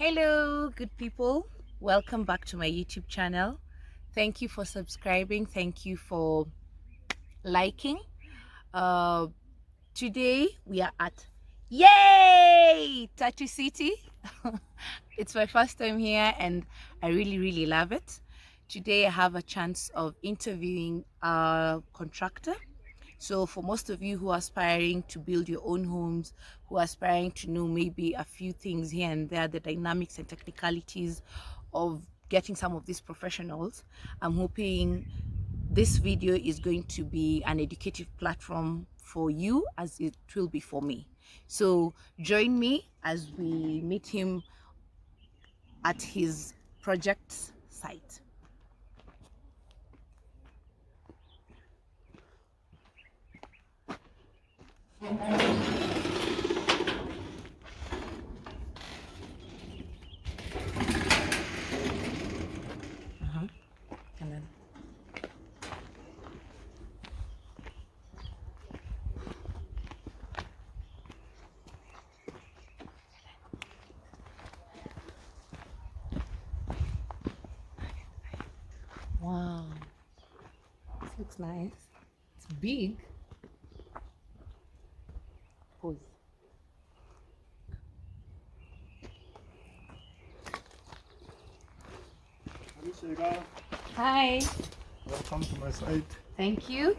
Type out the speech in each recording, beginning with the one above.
Hello, good people. Welcome back to my YouTube channel. Thank you for subscribing. Thank you for liking. Uh, Today we are at Tatu City. It's my first time here and I really love it. Today I have a chance of interviewing a contractor. So for most of you who are aspiring to build your own homes, who are aspiring to know maybe a few things here and there, the dynamics and technicalities of getting some of these professionals, I'm hoping this video is going to be an educative platform for you as it will be for me. So join me as we meet him at his project site. And then wow, this looks nice. It's big. Pause. Hi. Welcome to my site. Thank you.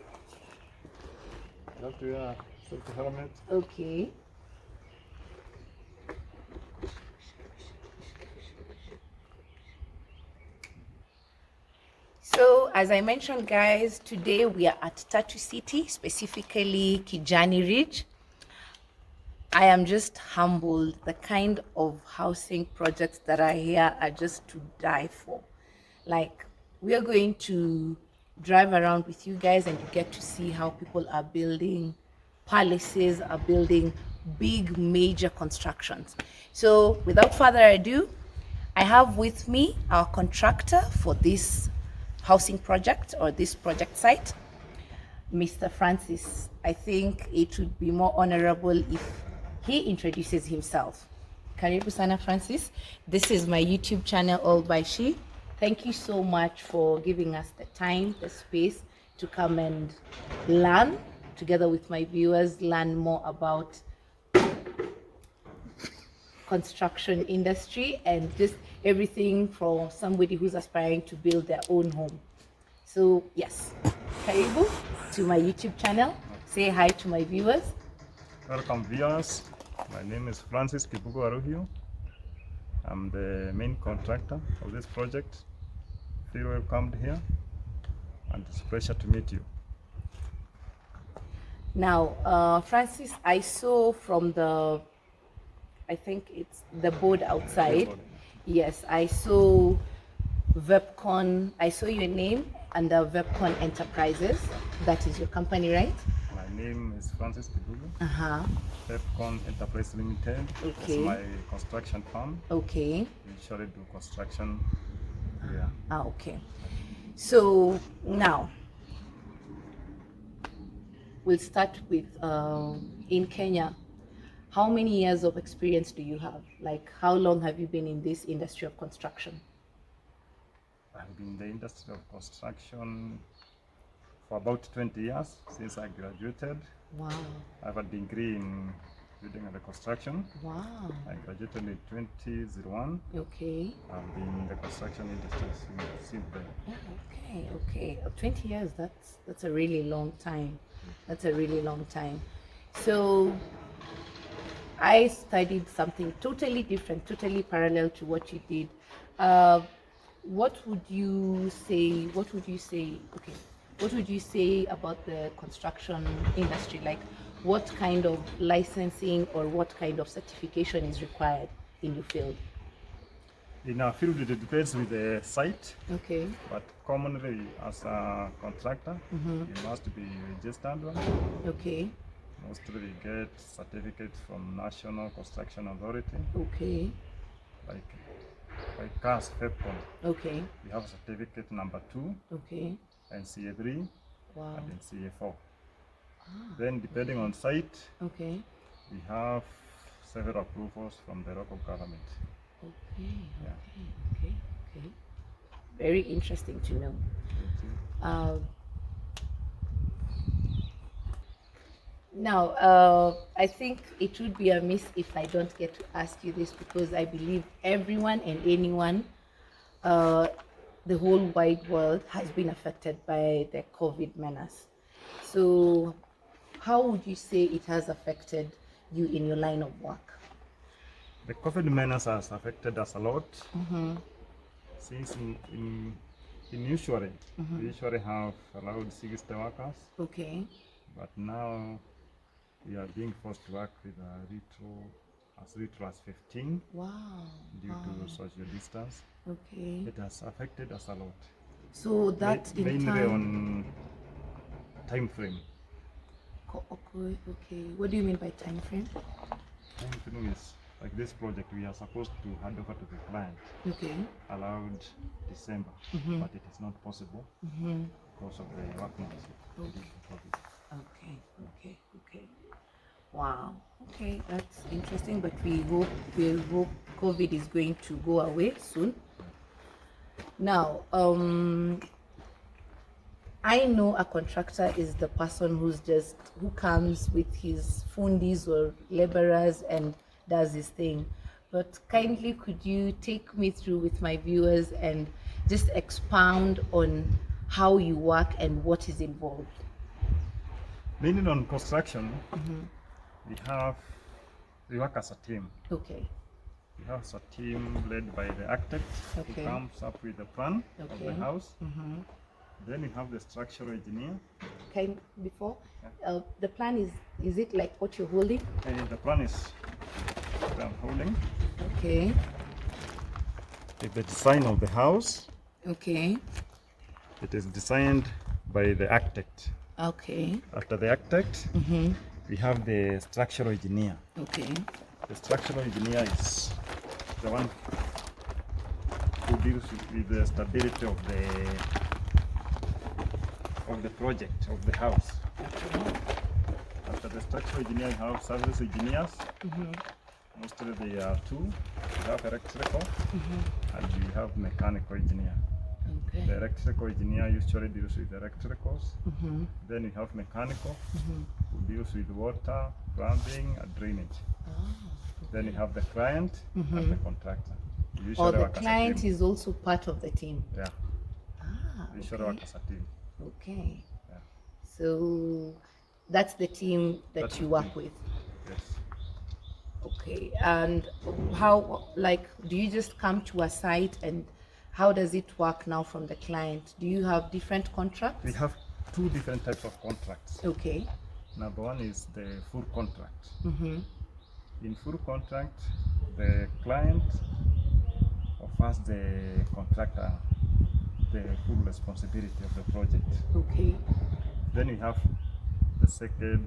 You have to wear safety helmet. Okay. So as I mentioned, guys, today we are at Tatu City, specifically Kijani Ridge. I am just humbled. The kind of housing projects that are here are just to die for. Like, we are going to drive around with you guys and you get to see how people are building palaces, are building big major constructions. So without further ado, I have with me our contractor for this housing project or this project site, Mr. Francis. I think it would be more honorable if he introduces himself. Karibu sana, Francis. This is my YouTube channel, All by She. Thank you so much for giving us the time, the space to come and learn together with my viewers, learn more about construction industry and just everything from somebody who's aspiring to build their own home. So yes, karibu to my YouTube channel. Say hi to my viewers. Welcome viewers. My name is Francis Waruhiu. I'm the main contractor of this project. Feel welcomed here and it's a pleasure to meet you. Now, Francis, I saw from I think it's the board outside. Yes, I saw Vepcon. I saw your name under Vepcon Enterprises. That is your company, right? My name is Francis Kibugu. Vepcon Enterprise Limited. Okay. It's my construction firm. Okay. We usually do construction. Yeah. Okay. So now we'll start with in Kenya. How many years of experience do you have? Like, how long have you been in this industry of construction? I've been in the industry of construction for about 20 years since I graduated. Wow. I have a degree in building and construction. Wow. I graduated in 2001. Okay. I've been in the construction industry since then. Oh, okay. 20 years, that's a really long time. That's a really long time. So I studied something totally different, totally parallel to what you did. What would you say? Okay, what would you say about the construction industry? Like, what kind of licensing or what kind of certification is required in your field? In our field, it depends with the site. Okay. But commonly, as a contractor, you must be registered one. Okay. Mostly we get certificates from National Construction Authority. Okay. Like CAS, Vepcon. Okay. We have certificate number 2. Okay. And CA3. Wow. And then CA4. Then depending on site, okay, we have several approvals from the local government. Yeah. Okay. Very interesting to know. Um, Now, I think it would be amiss if I don't get to ask you this because I believe everyone and anyone, uh, the whole wide world has been affected by the COVID menace. So, how would you say it has affected you in your line of work? The COVID menace has affected us a lot. Since in usually, we usually have around 60 workers, Okay. but now we are being forced to work with as little as 15 Wow. due to social distance. Okay. It has affected us a lot. So that in Mainly time. on time frame. Okay. What do you mean by time frame? Time frame is like this project we are supposed to hand over to the client Okay. around December, but it is not possible because of the workmanship due to COVID. Okay. Wow. Okay, that's interesting. But we hope COVID is going to go away soon. Now, I know a contractor is the person who comes with his fundis or laborers and does his thing. But kindly, could you take me through with my viewers and just expound on how you work and what is involved? Mainly on construction, we work as a team. Okay. We have a team led by the architect Okay. who comes up with the plan of the Okay. house. Then we have the structural engineer. Before, the plan is it like what you're holding? The plan is what I'm holding. Okay. The design of the house. Okay. It is designed by the architect. Okay. After the architect, we have the structural engineer. Okay. The structural engineer is the one who deals with the stability of the project, of the house. After the structural engineer, you have service engineers. Mostly they are two. You have electrical and you have mechanical engineer. Okay. The electrical engineer usually deals with electricals. Then you have mechanical who deals with water, plumbing, and drainage. Then you have the client and the contractor. We usually The work as a client team. is also part of the team. Yeah. We usually work as a team. Okay. Yeah. So that's the team that That's you the work team. with. Yes. Okay. And how, like, do you just come to a site and how does it work now from the client? Do you have different contracts? We have two different types of contracts. Okay. Number one is the full contract. In full contract, the client offers the contractor the full responsibility of the project. Okay. Then we have the second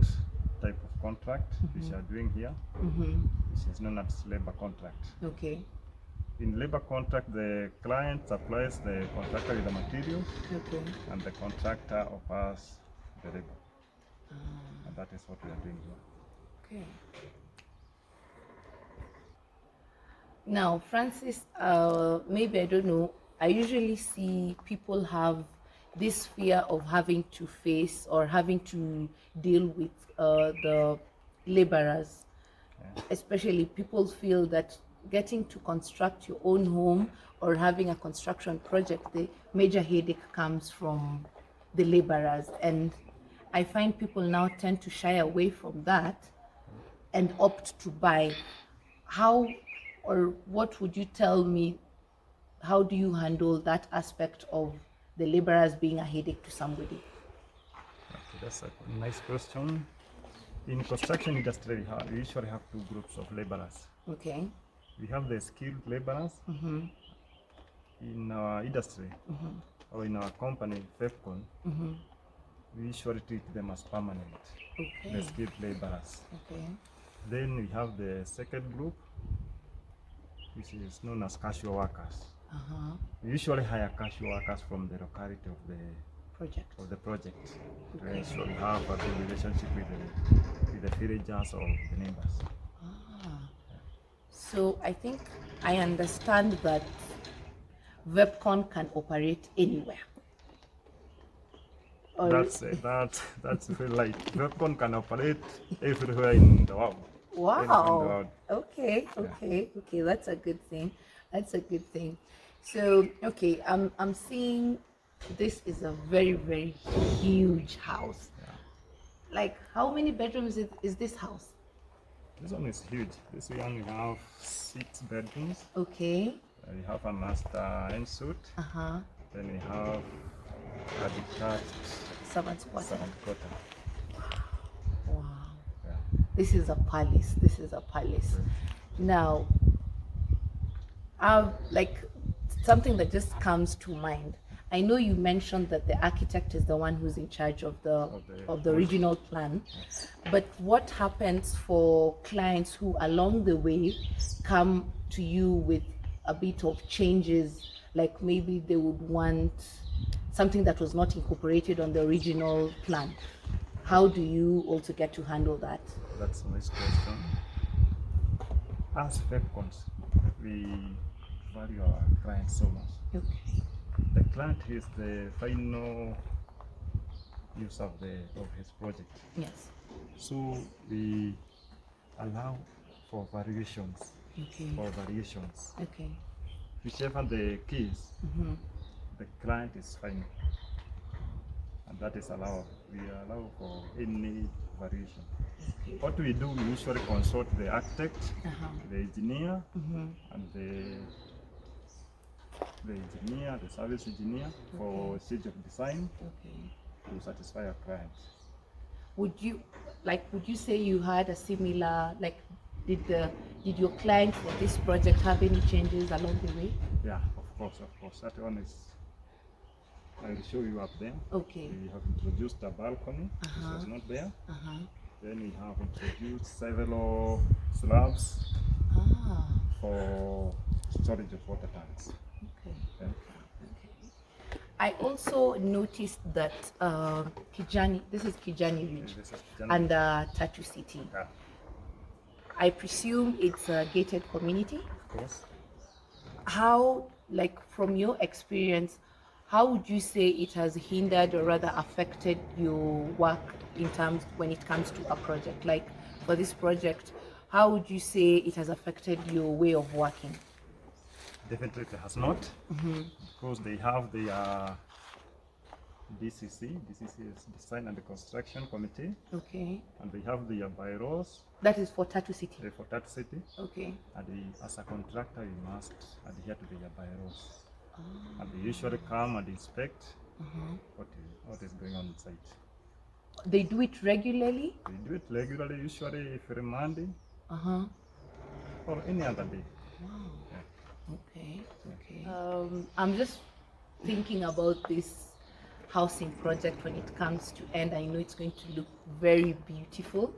type of contract, which we are doing here, which is known as labor contract. Okay. In labor contract, the client supplies the contractor with the material, Okay. and the contractor offers the labor. And that is what we are doing here. Okay. Now, Francis, maybe I don't know. I usually see people have this fear of having to face or having to deal with the laborers. Especially, people feel that getting to construct your own home or having a construction project, the major headache comes from the laborers. And I find people now tend to shy away from that and opt to buy. How or what would you tell me? How do you handle that aspect of the laborers being a headache to somebody? Okay, that's a nice question. In construction industry, we usually have two groups of laborers. Okay. We have the skilled laborers. In our industry or in our company, Vepcon, we usually treat them as permanent, Okay. the skilled laborers. Okay. Then we have the second group, which is known as casual workers. We usually hire casual workers from the locality of the project. Okay. We usually have a good relationship with the villagers or the neighbors. So I think I understand that Vepcon can operate anywhere. Or That's very light. Vepcon can operate everywhere in the world. Anywhere in the wow. world. Okay, okay. That's a good thing. That's a good thing. So okay, I'm seeing this is a very, very huge house. Like how many bedrooms is this house? This one is huge. This one we have 6 bedrooms. Okay. We have a master ensuite. Uh-huh. Then we have a detached Servant's quarter. servant quarter. Wow. Yeah. This is a palace. This is a palace. Now, like something that just comes to mind. I know you mentioned that the architect is the one who's in charge of the original plan, but what happens for clients who along the way come to you with a bit of changes, like maybe they would want something that was not incorporated on the original plan? How do you also get to handle that? That's a nice question. As Vepcons, we value our clients so much. Okay. The client is the final use of his project. Yes. So we allow for variations. Okay. Okay. Whichever the case, the client is final. And that is allowed. We allow for any variation. Okay. What we do, we usually consult the architect, the engineer, and the service engineer for stage of design to satisfy our clients. Would you say you had a similar, like, did your client for this project have any changes along the way? Yeah, of course. That one is, I will show you up there. Okay. We have introduced a balcony, which was not there. Then we have introduced several slabs for storage of water tanks. Okay. Yeah. I also noticed that this is Kijani Ridge and Tatu City. Yeah. I presume it's a gated community. Of course. How, like from your experience, how would you say it has hindered or rather affected your work in terms when it comes to a project? Like for this project, how would you say it has affected your way of working? Definitely it has not, because they have the DCC. DCC is Design and Construction Committee. Okay. And they have the bylaws. That is for Tatu City. For Tatu City. Okay. And as a contractor, you must adhere to the bylaws. And they usually come and inspect what is going on inside. They do it regularly? They do it regularly, usually every Monday or any other day. Wow. Okay. I'm just thinking about this housing project when it comes to end. I know it's going to look very beautiful,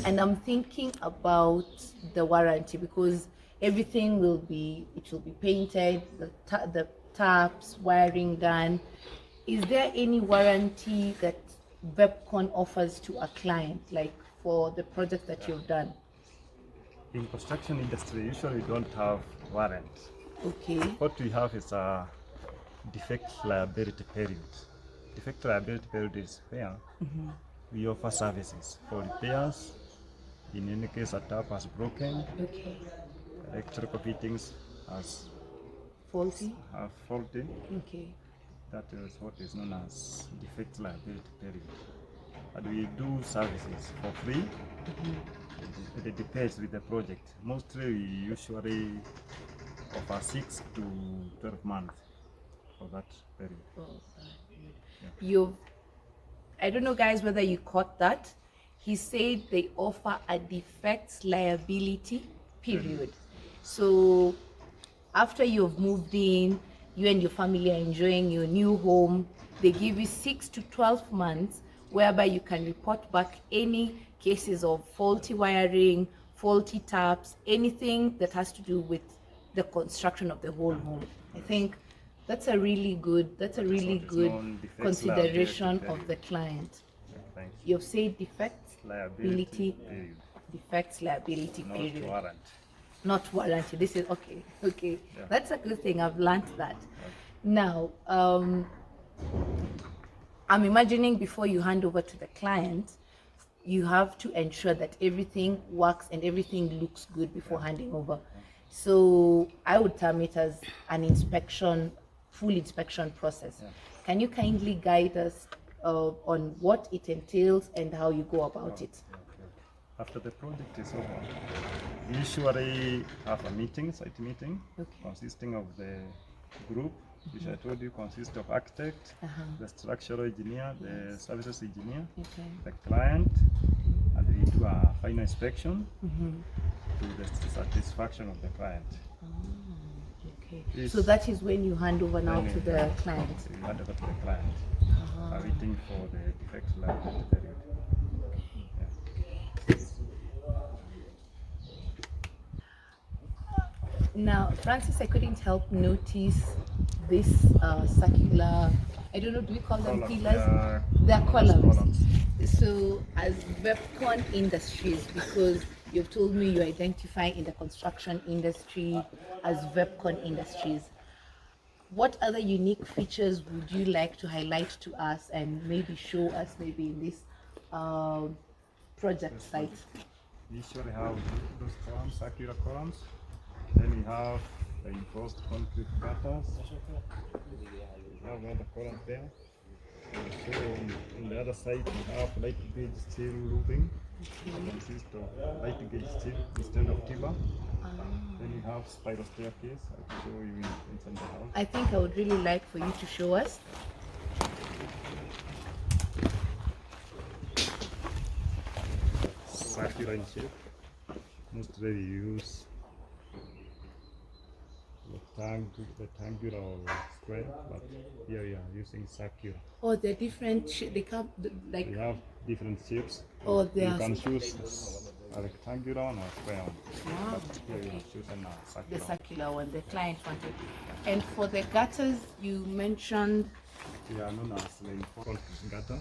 and I'm thinking about the warranty, because everything will be painted, the taps, wiring done. Is there any warranty that Vepcon offers to a client, like for the project that you've done? In construction industry, usually we don't have warrant. Okay. What we have is a defect liability period. Defect liability period is where we offer services for repairs. In any case, a tap has broken. Okay. Electrical fittings has faulty. Okay. That is what is known as defect liability period. And we do services for free. It depends with the project. Mostly we usually offer 6 to 12 months for that period. I don't know guys whether you caught that. He said they offer a defects liability period. So after you've moved in, you and your family are enjoying your new home, they give you 6 to 12 months whereby you can report back any cases of faulty wiring, faulty taps, anything that has to do with the construction of the whole home. I think that's a really good consideration of the client. You've said defects liability period. Defects liability period. Warrant. Not warranty. This is okay. Okay, Yeah. that's a good thing. I've learned that. Now, I'm imagining before you hand over to the client, you have to ensure that everything works and everything looks good before handing over. So I would term it as an inspection, full inspection process. Yeah. Can you kindly guide us on what it entails and how you go about it? Okay. After the project is over, we usually have a meeting, site meeting, consisting of the group, which I told you consists of architect, the structural engineer, the services engineer, the client, and we do a final inspection to the satisfaction of the client. Okay. So that is when you hand over now to the client. We hand over to the client, waiting for the defect liability period. Now, Francis, I couldn't help notice this circular, I don't know, do we call them pillars? They're columns. So, as Vepcon Industries, because you've told me you identify in the construction industry as Vepcon Industries, what other unique features would you like to highlight to us and maybe show us maybe in this project site? We usually have those columns, circular columns. Then we have reinforced concrete gutters. We have another column there. So on the other side we have light gauge steel roofing. It consists of light gauge steel instead of timber. Then we have spiral staircase. I'll show you inside the house. I think I would really like for you to show us. Circular in shape. Mostly we use rectangular or square, but here we are using circular. Oh, they're different. They come like. We have different shapes. Oh, they you are. can choose a rectangular one or a square one. Wow. But here we are choosing a circular. The circular one, the client wanted. And for the gutters, you mentioned. They are known as reinforced gutter.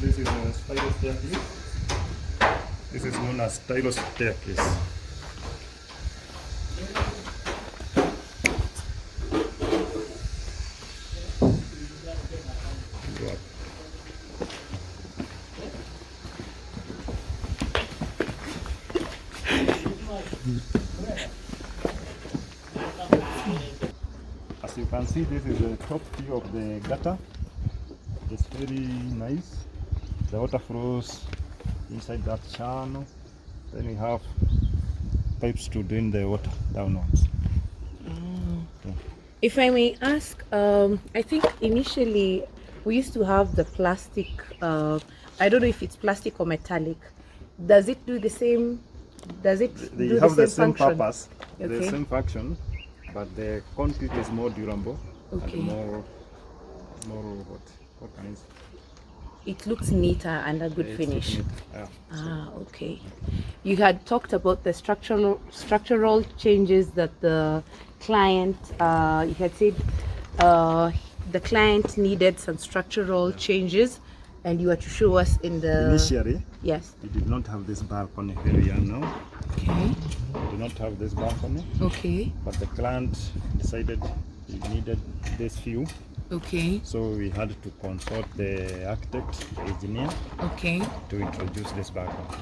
This is a spiral staircase. This is known as spiral staircase. As you can see, this is the top view of the gutter. It's very nice. The water flows inside that channel. Then we have pipes to drain the water downwards. Yeah. If I may ask, I think initially we used to have the plastic. I don't know if it's plastic or metallic. Does it do the same? Does it They do have the the same same function? purpose, the Okay. same function, but the concrete is more durable Okay. and more what can I say? It looks neater and a good It's finish. neat. Yeah. Ah, okay. You had talked about the structural changes that the client. You had said the client needed some structural changes, and you were to show us in the. Initially, Yes. we did not have this balcony where we are now. Okay. We do not have this balcony, Okay. but the client decided he needed this view. Okay. So we had to consult the architect, the engineer, Okay. to introduce this balcony.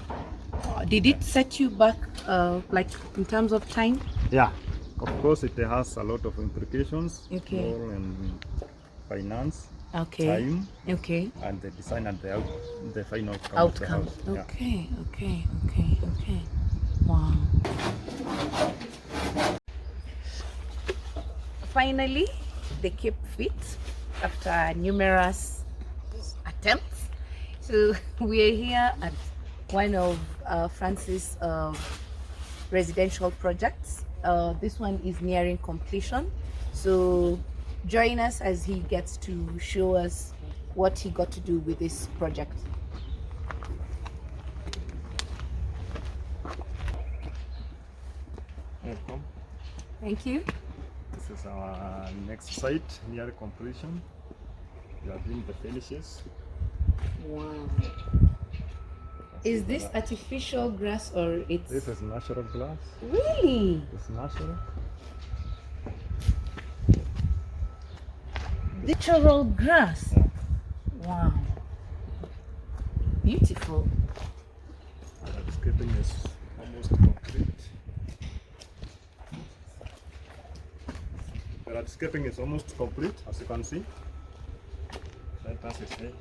Did it set you back, like in terms of time? Yeah, of course it has a lot of implications, Okay. more in finance, Okay. time, Okay. and the design and the final Outcome. of the house. Okay. Okay. Okay. Okay. Wow. Finally, they kept fit after numerous attempts. So we are here at one of Francis' residential projects. This one is nearing completion. So join us as he gets to show us what he got to do with this project. Welcome. Thank you. This is our next site near completion. We are doing the finishes. Wow. Is this artificial grass or it's... This is natural grass. Really? It's natural. Natural grass. Yeah. Wow. Beautiful. The landscaping is almost complete. The landscaping is almost complete, as you can see. The entrance is here.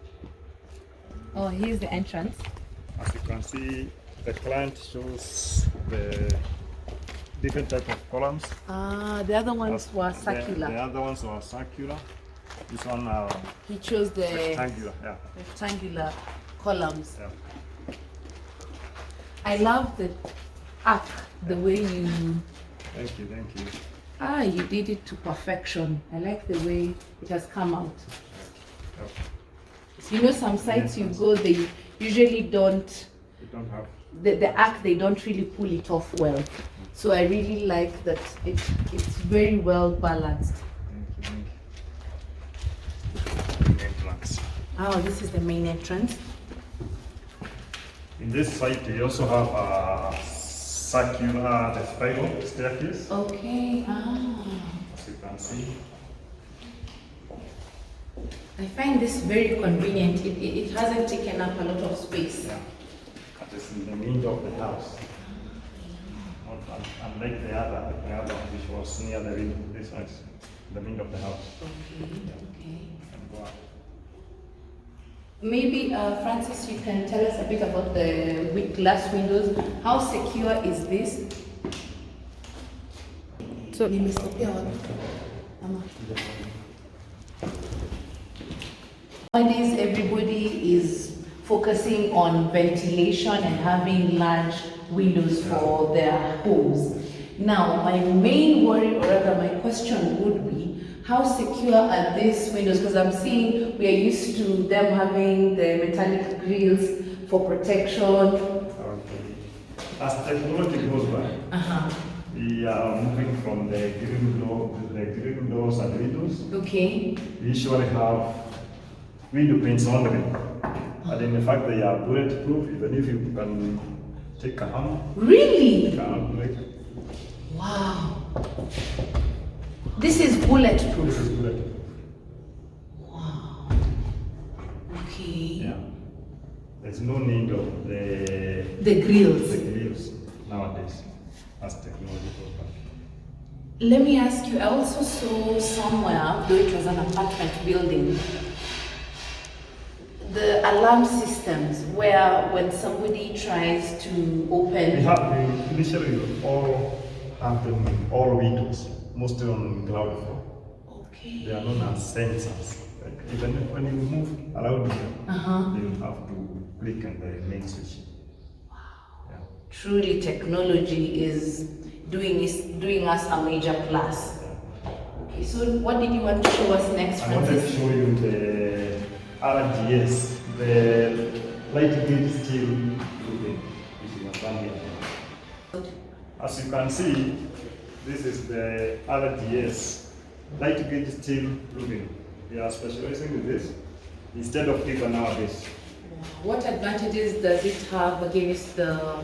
Oh, here's the entrance. As you can see, the client shows the different type of columns. The other ones were circular. The other ones were circular. This one He chose the rectangular. Yeah. rectangular columns. Yeah. I love the arc, the way you... Thank you. Thank you. You did it to perfection. I like the way it has come out. Yeah. You know, some sites you go, they usually don't... We don't have. The arc, they don't really pull it off well. So I really like that it's very well balanced. Thank you. Thank you. The entrance. Oh, this is the main entrance. In this site, we also have a circular the spiral staircase. Okay. As you can see. I find this very convenient. It hasn't taken up a lot of space. Yeah. That is in the middle of the house. Unlike the other which was near the window, this one is the middle of the house. Okay. And go up. Maybe, Francis, you can tell us a bit about the glass windows. How secure is this? So, nowadays, everybody is focusing on ventilation and having large windows for their homes. Now, my main worry, or rather my question would be, how secure are these windows? Because I'm seeing we are used to them having the metallic grills for protection. Okay. As technology goes by, we are moving from the green doors and windows. Okay. We usually have window panes on them. And in fact, they are bulletproof, even if you can take a hammer. Really? You cannot break it. Wow. This is bulletproof. This is bulletproof. Wow. Okay. Yeah. There's no need of The grills. the grills nowadays as technology goes by. Let me ask you, I also saw somewhere, though it was an apartment building, the alarm systems where when somebody tries to open... We initially all have them in all windows, mostly on ground floor. Okay. They are known as sensors. Like even when you move around here, you have to click on the main switch. Wow. Yeah. Truly, technology is doing us a major plus. Okay, so what did you want to show us next, I wanted to Francis? show you the RGS, the light gauge steel tubing, which is a brand new. As you can see, this is the RGS, light gauge steel tubing. We are specializing in this instead of paper nowadays. What advantages does it have against the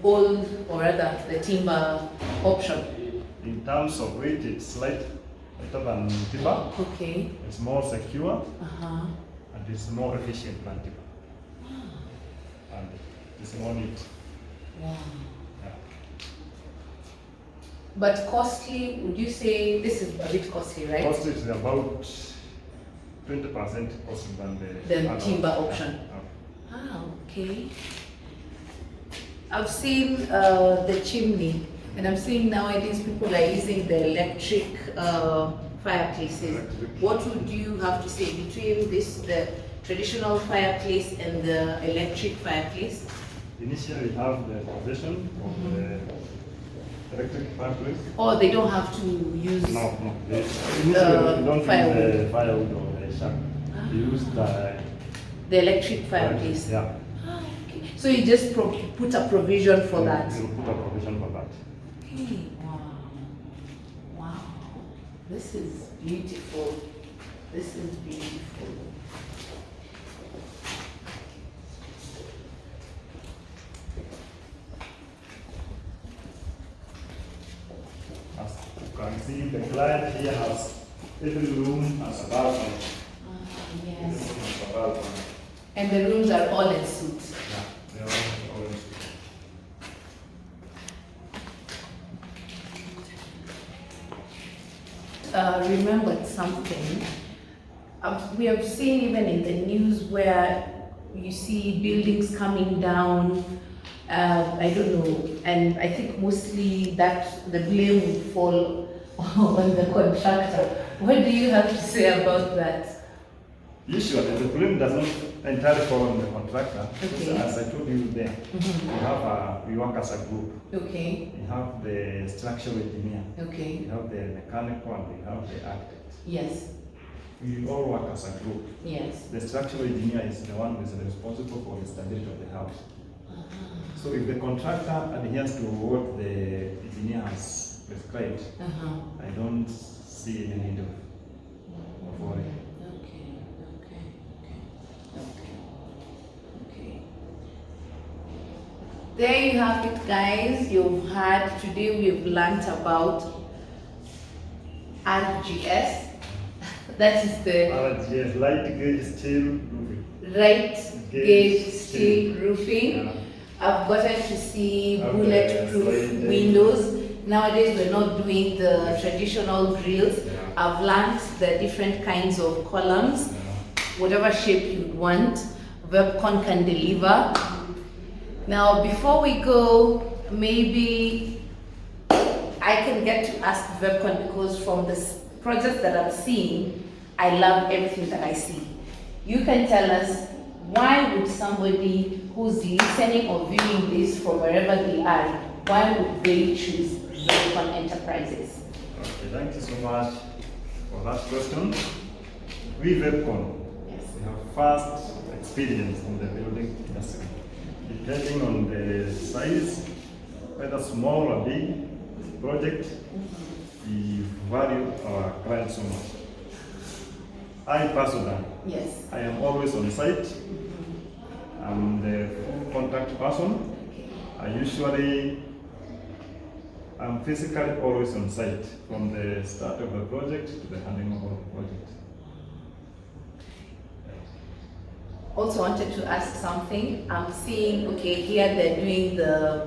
old, or rather the timber option? In terms of weight, it's lighter than timber. Okay. It's more secure Uh-huh. and it's more efficient than timber. And it's more neat. Wow. Yeah. But costly, would you say this is a bit costly, right? Cost is about 20% costly than the other timber one. option. Yeah. Ah, okay. I've seen the chimney, and I'm seeing nowadays people are using the electric fireplaces. What would you have to say between the traditional fireplace and the electric fireplace? Initially, we have the provision of the electric fireplace. Or they don't have to use... No. Initially, we don't firewood. use the firewood or the shark. We use the electric fireplace. Yeah. Ah, okay. So you just put a provision for that. We'll put a provision for that. Okay. Wow. Wow. This is beautiful. This is beautiful. As you can see, the client here has every room as a balcony. Yes. Every room has a balcony. And the rooms are all in suits. Yeah, they are all in suite. Remembered something. We have seen even in the news where you see buildings coming down. I don't know, and I think mostly that the blame would fall on the contractor. What do you have to say about that? Usually, the blame does not entirely fall on the contractor. Okay. As I told you there, we work as a group. Okay. We have the structural engineer. Okay. We have the mechanical, and we have the architect. Yes. We all work as a group. Yes. The structural engineer is the one who is responsible for the stability of the house. So if the contractor adheres to what the engineer has prescribed, I don't see any need of worry. Okay. There you have it, guys. You've had, today we've learnt about RGS. That is the RGS, light gauge steel roofing. right gauge steel roofing. Yeah. I've gotten to see Okay, bulletproof sliding. windows. Nowadays we're not doing the traditional grills. Yeah. I've learned the different kinds of columns, whatever shape you want. Vepcon can deliver. Now before we go, maybe I can get to ask Vepcon, because from the projects that I'm seeing, I love everything that I see. You can tell us, why would somebody who's listening or viewing this from wherever they are, why would they choose Vepcon Enterprises? Okay, thank you so much for that question. We Vepcon, Yes. we have vast experience in the building industry. Depending on the size, whether small or big project, we value our clients so much. I personally, Yes. I am always on site. I'm the full contact person. I'm physically always on site from the start of the project to the handing over of the project. Also wanted to ask something. I'm seeing, okay, here they're doing the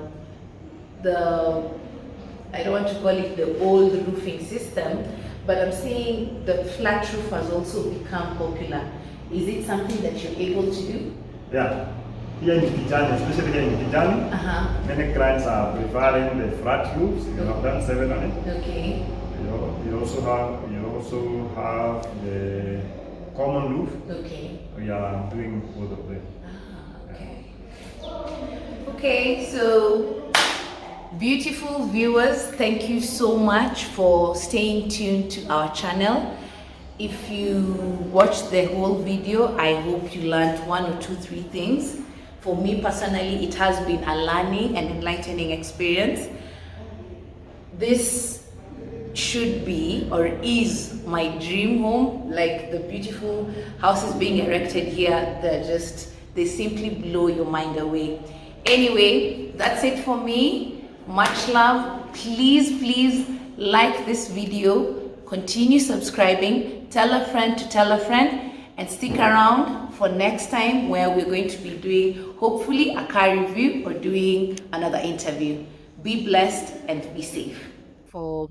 I don't want to call it the old roofing system, but I'm seeing the flat roof has also become popular. Is it something that you're able to do? Yeah. Here in Kijani, especially here in Kijani, many clients are preferring the flat roofs. You have done seven on it. Okay. You also have the common roof. Okay. We are doing both of them. Okay. Okay, so beautiful viewers, thank you so much for staying tuned to our channel. If you watched the whole video, I hope you learned one or two, three things. For me personally, it has been a learning and enlightening experience. This should be or is my dream home. Like the beautiful houses being erected here, they simply blow your mind away. Anyway, that's it for me. Much love. Please like this video, continue subscribing, tell a friend to tell a friend, and stick around for next time, where we're going to be doing hopefully a car review or doing another interview. Be blessed and be safe. For